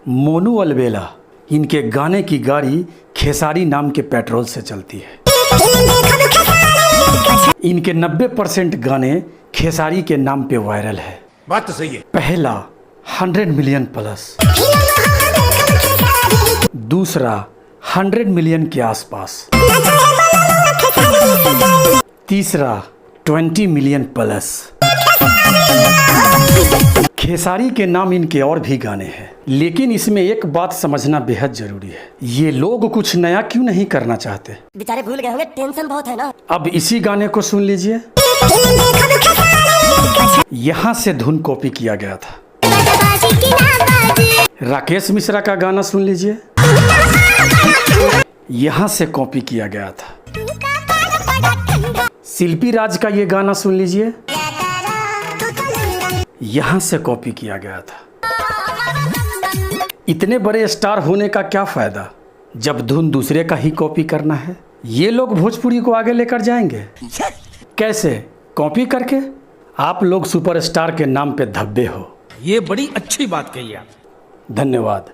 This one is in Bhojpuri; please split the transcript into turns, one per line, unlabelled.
मोनू अलबेला, इनके गाने की गाड़ी खेसारी नाम के पेट्रोल से चलती है। इनके 90% गाने खेसारी के नाम पे वायरल है।
बात तो सही है।
पहला 100 मिलियन प्लस, दूसरा 100 मिलियन के आसपास, तीसरा 20 मिलियन प्लस। खेसारी के नाम इनके और भी गाने हैं, लेकिन इसमें एक बात समझना बेहद जरूरी है, ये लोग कुछ नया क्यों नहीं करना चाहते?
बेचारे भूल गए होंगे, टेंशन बहुत है ना।
अब इसी गाने को सुन लीजिए। यहाँ से धुन कॉपी किया गया था। राकेश मिश्रा का गाना सुन लीजिए, यहाँ से कॉपी किया गया था। शिल्पी राज का ये गाना सुन लीजिए, यहाँ से कॉपी किया गया था। इतने बड़े स्टार होने का क्या फायदा जब धुन दूसरे का ही कॉपी करना है? ये लोग भोजपुरी को आगे लेकर जाएंगे कैसे? कॉपी करके। आप लोग सुपरस्टार के नाम पे धब्बे हो।
ये बड़ी अच्छी बात कही आप।
धन्यवाद।